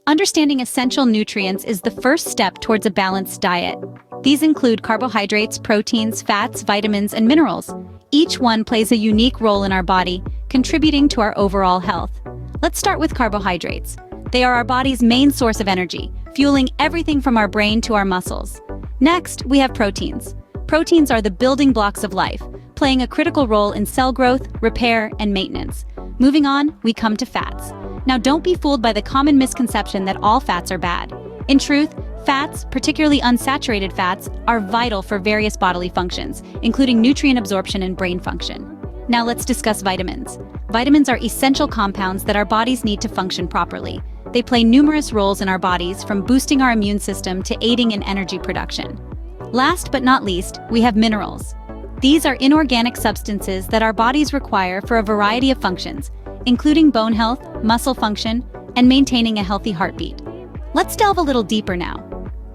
Understanding essential nutrients is the first step towards a balanced diet. These include carbohydrates, proteins, fats, vitamins, and minerals. Each one plays a unique role in our body, contributing to our overall health. Let's start with carbohydrates. They are our body's main source of energy, fueling everything from our brain to our muscles. Next, we have proteins. Proteins are the building blocks of life, playing a critical role in cell growth, repair, and maintenance. Moving on, we come to fats. Now, don't be fooled by the common misconception that all fats are bad. In truth, fats, particularly unsaturated fats, are vital for various bodily functions, including nutrient absorption and brain function. Now let's discuss vitamins. Vitamins are essential compounds that our bodies need to function properly. They play numerous roles in our bodies, from boosting our immune system to aiding in energy production. Last but not least, we have minerals. These are inorganic substances that our bodies require for a variety of functions, including bone health, muscle function, and maintaining a healthy heartbeat. Let's delve a little deeper now.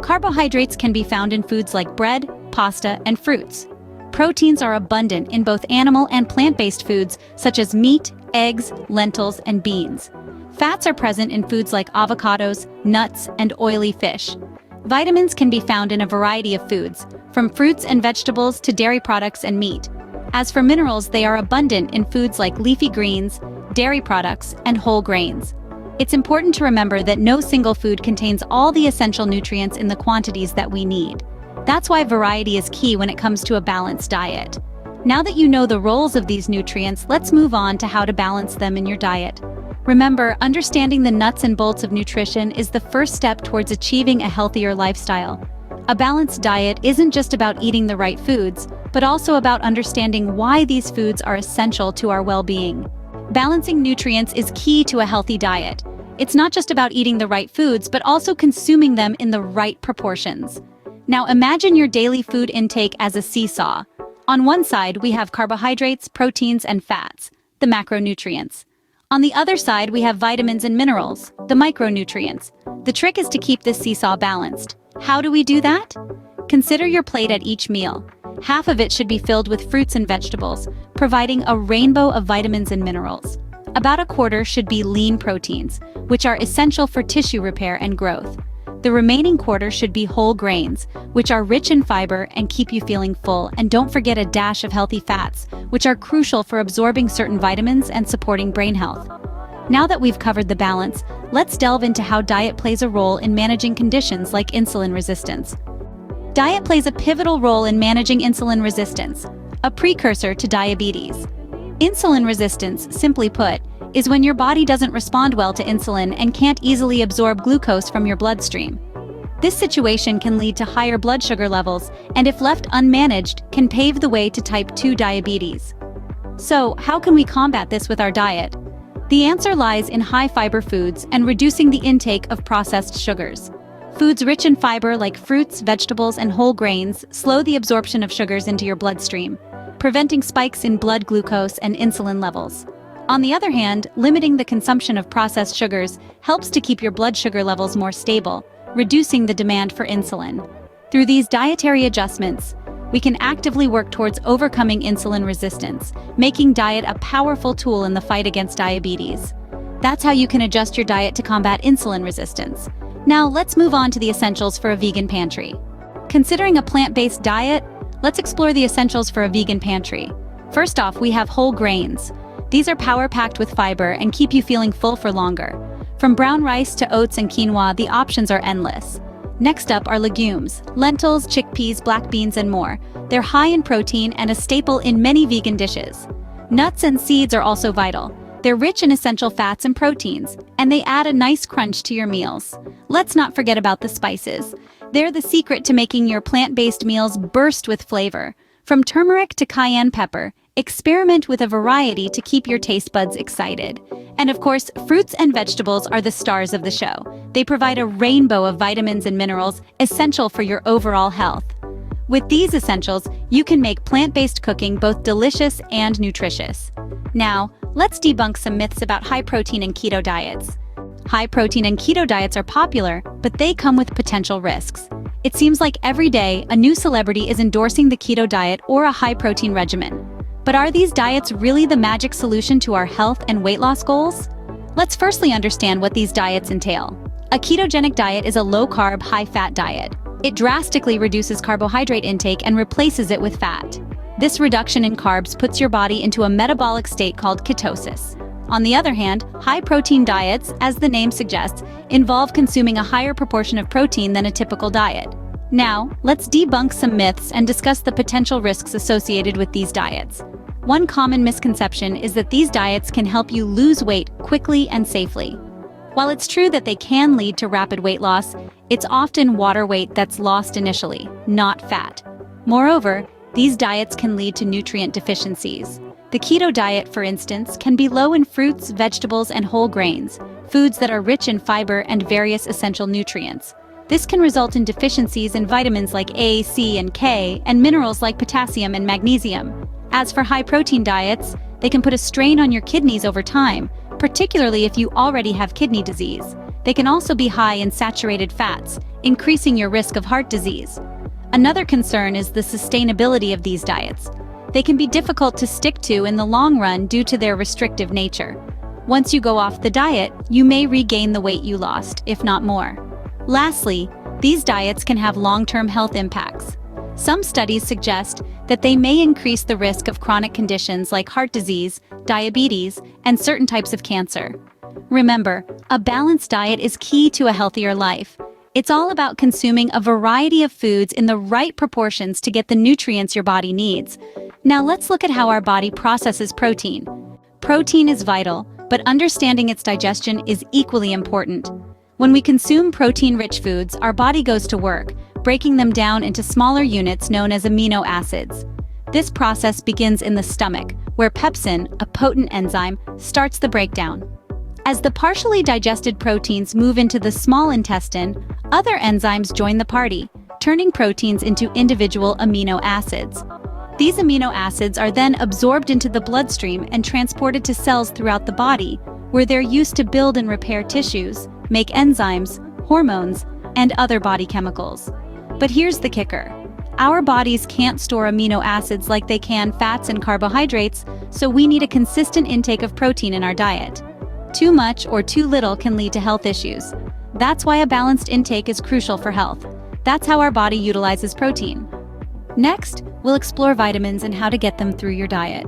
Carbohydrates can be found in foods like bread, pasta, and fruits. Proteins are abundant in both animal and plant-based foods such as meat, eggs, lentils, and beans. Fats are present in foods like avocados, nuts, and oily fish. Vitamins can be found in a variety of foods, from fruits and vegetables to dairy products and meat. As for minerals, they are abundant in foods like leafy greens, dairy products, and whole grains. It's important to remember that no single food contains all the essential nutrients in the quantities that we need. That's why variety is key when it comes to a balanced diet. Now that you know the roles of these nutrients, let's move on to how to balance them in your diet. Remember, understanding the nuts and bolts of nutrition is the first step towards achieving a healthier lifestyle. A balanced diet isn't just about eating the right foods, but also about understanding why these foods are essential to our well-being. Balancing nutrients is key to a healthy diet. It's not just about eating the right foods, but also consuming them in the right proportions. Now imagine your daily food intake as a seesaw. On one side, we have carbohydrates, proteins, and fats, the macronutrients. On the other side, we have vitamins and minerals, the micronutrients. The trick is to keep this seesaw balanced. How do we do that? Consider your plate at each meal. Half of it should be filled with fruits and vegetables, providing a rainbow of vitamins and minerals. About a quarter should be lean proteins, which are essential for tissue repair and growth. The remaining quarter should be whole grains, which are rich in fiber and keep you feeling full. And don't forget a dash of healthy fats, which are crucial for absorbing certain vitamins and supporting brain health. Now that we've covered the balance, let's delve into how diet plays a role in managing conditions like insulin resistance. Diet plays a pivotal role in managing insulin resistance, a precursor to diabetes. Insulin resistance, simply put, is when your body doesn't respond well to insulin and can't easily absorb glucose from your bloodstream. This situation can lead to higher blood sugar levels and, if left unmanaged, can pave the way to type 2 diabetes. So, how can we combat this with our diet? The answer lies in high-fiber foods and reducing the intake of processed sugars. Foods rich in fiber like fruits, vegetables, and whole grains slow the absorption of sugars into your bloodstream, preventing spikes in blood glucose and insulin levels. On the other hand, limiting the consumption of processed sugars helps to keep your blood sugar levels more stable, reducing the demand for insulin. Through these dietary adjustments, we can actively work towards overcoming insulin resistance, making diet a powerful tool in the fight against diabetes. That's how you can adjust your diet to combat insulin resistance. Now, let's move on to the essentials for a vegan pantry. Considering a plant-based diet, let's explore the essentials for a vegan pantry. First off, we have whole grains. These are power-packed with fiber and keep you feeling full for longer. From brown rice to oats and quinoa, the options are endless. Next up are legumes, lentils, chickpeas, black beans, and more. They're high in protein and a staple in many vegan dishes. Nuts and seeds are also vital. They're rich in essential fats and proteins, and they add a nice crunch to your meals. Let's not forget about the spices. They're the secret to making your plant-based meals burst with flavor. From turmeric to cayenne pepper, experiment with a variety to keep your taste buds excited. And of course, fruits and vegetables are the stars of the show. They provide a rainbow of vitamins and minerals essential for your overall health. With these essentials, you can make plant-based cooking both delicious and nutritious. Now, let's debunk some myths about high-protein and keto diets. High-protein and keto diets are popular, but they come with potential risks. It seems like every day, a new celebrity is endorsing the keto diet or a high-protein regimen. But are these diets really the magic solution to our health and weight loss goals? Let's firstly understand what these diets entail. A ketogenic diet is a low-carb, high-fat diet. It drastically reduces carbohydrate intake and replaces it with fat. This reduction in carbs puts your body into a metabolic state called ketosis. On the other hand, high-protein diets, as the name suggests, involve consuming a higher proportion of protein than a typical diet. Now, let's debunk some myths and discuss the potential risks associated with these diets. One common misconception is that these diets can help you lose weight quickly and safely. While it's true that they can lead to rapid weight loss, it's often water weight that's lost initially, not fat. Moreover, these diets can lead to nutrient deficiencies. The keto diet, for instance, can be low in fruits, vegetables, and whole grains, foods that are rich in fiber and various essential nutrients. This can result in deficiencies in vitamins like A, C, and K, and minerals like potassium and magnesium. As for high-protein diets, they can put a strain on your kidneys over time, particularly if you already have kidney disease. They can also be high in saturated fats, increasing your risk of heart disease. Another concern is the sustainability of these diets. They can be difficult to stick to in the long run due to their restrictive nature. Once you go off the diet, you may regain the weight you lost, if not more. Lastly, these diets can have long-term health impacts. Some studies suggest that they may increase the risk of chronic conditions like heart disease, diabetes, and certain types of cancer. Remember, a balanced diet is key to a healthier life. It's all about consuming a variety of foods in the right proportions to get the nutrients your body needs. Now let's look at how our body processes protein. Protein is vital, but understanding its digestion is equally important. When we consume protein-rich foods, our body goes to work, breaking them down into smaller units known as amino acids. This process begins in the stomach, where pepsin, a potent enzyme, starts the breakdown. As the partially digested proteins move into the small intestine, other enzymes join the party, turning proteins into individual amino acids. These amino acids are then absorbed into the bloodstream and transported to cells throughout the body, where they're used to build and repair tissues, make enzymes, hormones, and other body chemicals. But here's the kicker. Our bodies can't store amino acids like they can fats and carbohydrates, so we need a consistent intake of protein in our diet. Too much or too little can lead to health issues. That's why a balanced intake is crucial for health. That's how our body utilizes protein. Next, we'll explore vitamins and how to get them through your diet.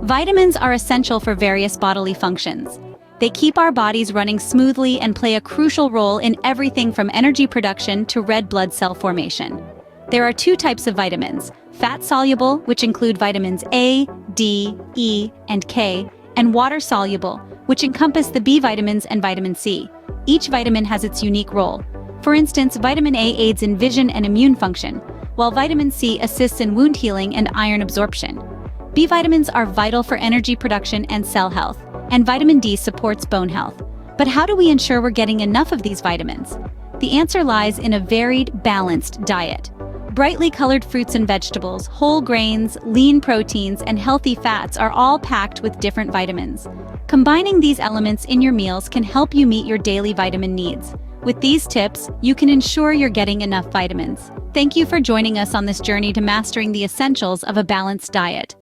Vitamins are essential for various bodily functions. They keep our bodies running smoothly and play a crucial role in everything from energy production to red blood cell formation. There are two types of vitamins: fat-soluble, which include vitamins A, D, E, and K, and water-soluble, which encompass the B vitamins and vitamin C. Each vitamin has its unique role. For instance, vitamin A aids in vision and immune function, while vitamin C assists in wound healing and iron absorption. B vitamins are vital for energy production and cell health, and vitamin D supports bone health. But how do we ensure we're getting enough of these vitamins? The answer lies in a varied, balanced diet. Brightly colored fruits and vegetables, whole grains, lean proteins, and healthy fats are all packed with different vitamins. Combining these elements in your meals can help you meet your daily vitamin needs. With these tips, you can ensure you're getting enough vitamins. Thank you for joining us on this journey to mastering the essentials of a balanced diet.